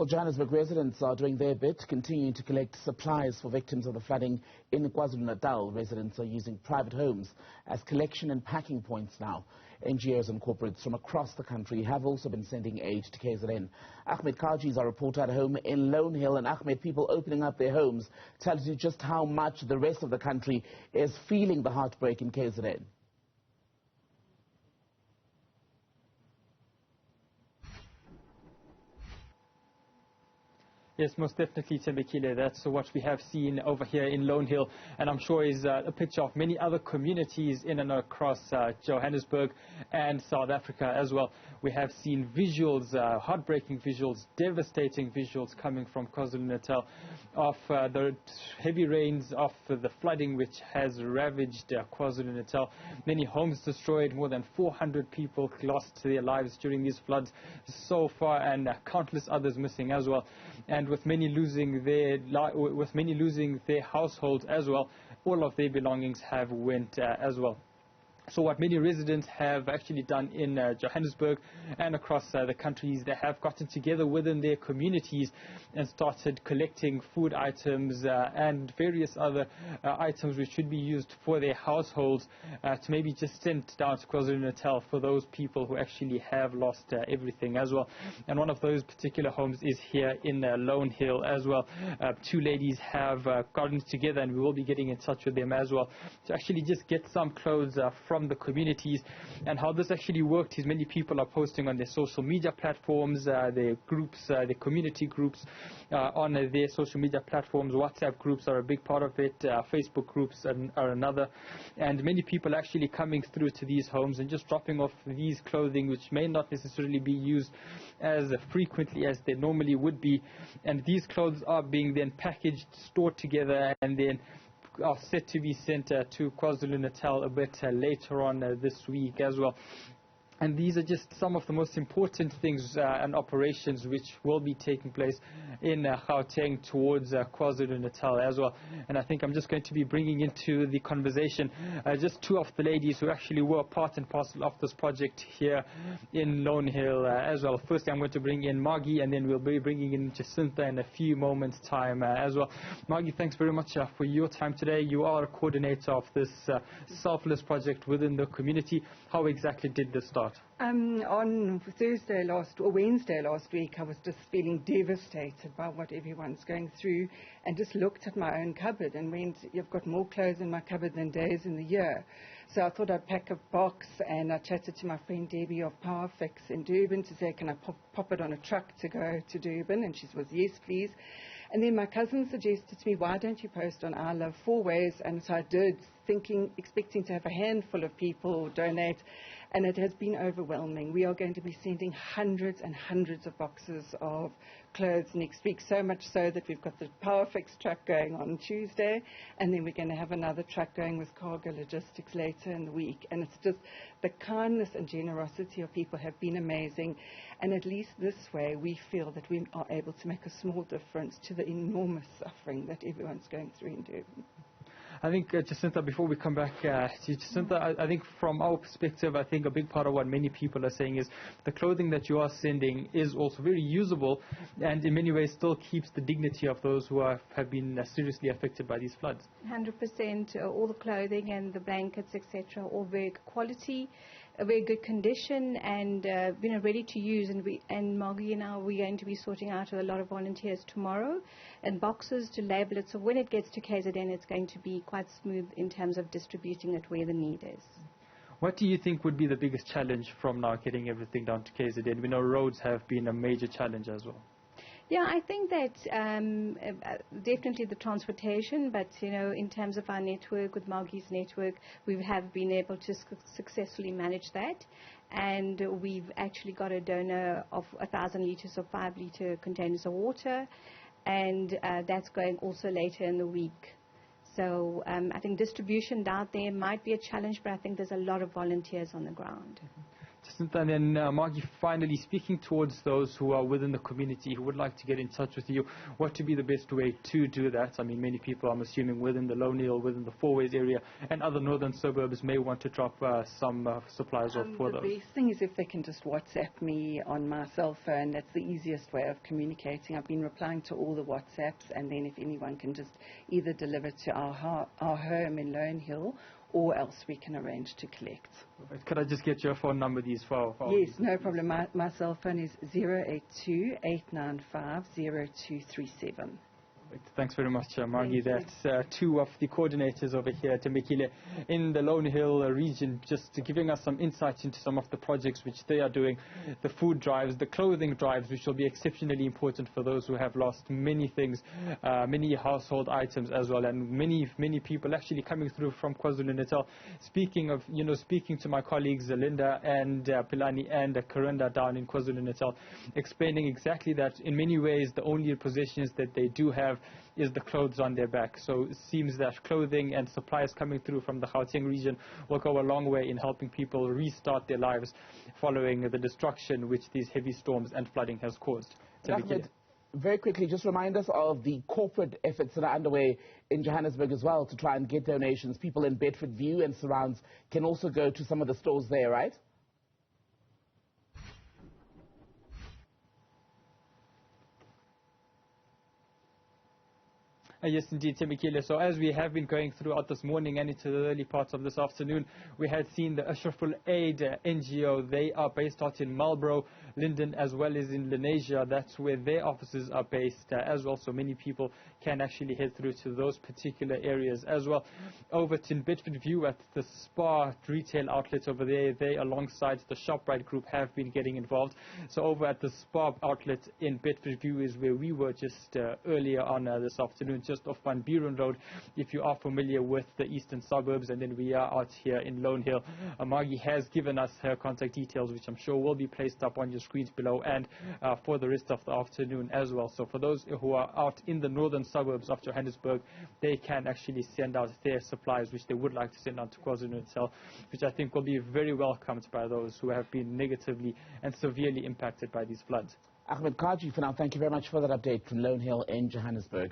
Well, Johannesburg residents are doing their bit, continuing to collect supplies for victims of the flooding in KwaZulu-Natal. Residents are using private homes as collection and packing points now. NGOs and corporates from across the country have also been sending aid to KZN. Ahmed, Kajee is our reporter at home in Lonehill. And Ahmed, people opening up their homes tells you just how much the rest of the country is feeling the heartbreak in KZN. Yes, most definitely, Tembekile. That's what we have seen over here in Lonehill, and I'm sure is a picture of many other communities in and across Johannesburg and South Africa as well. We have seen visuals, heartbreaking visuals, devastating visuals coming from KwaZulu-Natal of the heavy rains, of the flooding which has ravaged KwaZulu-Natal. Many homes destroyed, more than 400 people lost their lives during these floods so far, and countless others missing as well. And with many losing their households as well, all of their belongings have went as well. So what many residents have actually done in Johannesburg and across the countries, they have gotten together within their communities and started collecting food items and various other items which should be used for their households to maybe just send down to KwaZulu-Natal for those people who actually have lost everything as well. And one of those particular homes is here in Lonehill as well. Two ladies have gotten together, and we will be getting in touch with them as well to actually just get some clothes from the communities. And how this actually worked is many people are posting on their social media platforms, their groups, their community groups on their social media platforms. WhatsApp groups are a big part of it. Facebook groups are another. And many people actually coming through to these homes and just dropping off these clothing which may not necessarily be used as frequently as they normally would be. And these clothes are being then packaged, stored together, and then are set to be sent to KwaZulu-Natal a bit later on this week as well. And these are just some of the most important things and operations which will be taking place in Gauteng towards KwaZulu-Natal as well. And I think I'm just going to be bringing into the conversation just two of the ladies who actually were part and parcel of this project here in Lonehill as well. First, I'm going to bring in Margie, and then we'll be bringing in Jacinta in a few moments' time as well. Margie, thanks very much for your time today. You are a coordinator of this selfless project within the community. How exactly did this start? On Wednesday last week, I was just feeling devastated by what everyone's going through, and just looked at my own cupboard and went, you've got more clothes in my cupboard than days in the year. So I thought I'd pack a box, and I chatted to my friend Debbie of PowerFix in Durban to say, can I pop it on a truck to go to Durban? And she was, yes, please. And then my cousin suggested to me, why don't you post on I Love Fourways? And so I did, expecting to have a handful of people donate, and it has been overwhelming. We are going to be sending hundreds and hundreds of boxes of clothes next week, so much so that we've got the PowerFix truck going on Tuesday, and then we're going to have another truck going with cargo logistics later in the week. And it's just the kindness and generosity of people have been amazing, and at least this way we feel that we are able to make a small difference to the enormous suffering that everyone's going through in Durban. I think, Jacinta, before we come back to Jacinta, I think from our perspective, I think a big part of what many people are saying is the clothing that you are sending is also very usable, and in many ways still keeps the dignity of those who have been seriously affected by these floods. 100%. All the clothing and the blankets, etc., all very good quality, a very good condition, and ready to use. And Margie and I, we're going to be sorting out with a lot of volunteers tomorrow, and boxes to label it. So when it gets to KZN, it's going to be quite smooth in terms of distributing it where the need is. What do you think would be the biggest challenge from now getting everything down to KZN? We know roads have been a major challenge as well. Yeah, I think that definitely the transportation, but in terms of our network, with Margie's network, we have been able to successfully manage that, and we've actually got a donor of 1,000 litres of 5-litre containers of water, and that's going also later in the week. So I think distribution out there might be a challenge, but I think there's a lot of volunteers on the ground. And then, Margie, finally speaking towards those who are within the community who would like to get in touch with you, what would be the best way to do that? I mean, many people, I'm assuming, within the Lonehill, within the Fourways area and other northern suburbs may want to drop some supplies off for those. The best thing is if they can just WhatsApp me on my cell phone. That's the easiest way of communicating. I've been replying to all the WhatsApps, and then if anyone can just either deliver to our home in Lonehill, or else we can arrange to collect. Could I just get your phone number, these for Yes, no problem. My cell phone is 082-895-0237. Thanks very much, Margie. That's two of the coordinators over here at Temekile in the Lonehill region, just giving us some insight into some of the projects which they are doing, the food drives, the clothing drives, which will be exceptionally important for those who have lost many things, many household items as well, and many people actually coming through from KwaZulu-Natal. Speaking to my colleagues Linda and Pilani and Karunda down in KwaZulu-Natal, explaining exactly that in many ways the only possessions that they do have is the clothes on their back. So it seems that clothing and supplies coming through from the Gauteng region will go a long way in helping people restart their lives following the destruction which these heavy storms and flooding has caused. Ahmed, very quickly, just remind us of the corporate efforts that are underway in Johannesburg as well to try and get donations. People in Bedford View and surrounds can also go to some of the stores there, right? Yes, indeed, Temekile. So as we have been going throughout this morning and into the early parts of this afternoon, we had seen the Ashraful Aid NGO. They are based out in Marlborough, Linden, as well as in Lenasia. That's where their offices are based as well. So many people can actually head through to those particular areas as well. Over to Bedford View at the Spar retail outlet over there, they alongside the ShopRite group have been getting involved. So over at the Spar outlet in Bedford View is where we were just earlier on this afternoon, just off Van Buren Road, if you are familiar with the eastern suburbs, and then we are out here in Lonehill. Margie has given us her contact details, which I'm sure will be placed up on your screens below and for the rest of the afternoon as well. So for those who are out in the northern suburbs of Johannesburg, they can actually send out their supplies, which they would like to send out to KwaZulu-Natal, which I think will be very welcomed by those who have been negatively and severely impacted by these floods. Ahmed, Kajee, for now, thank you very much for that update from Lonehill in Johannesburg.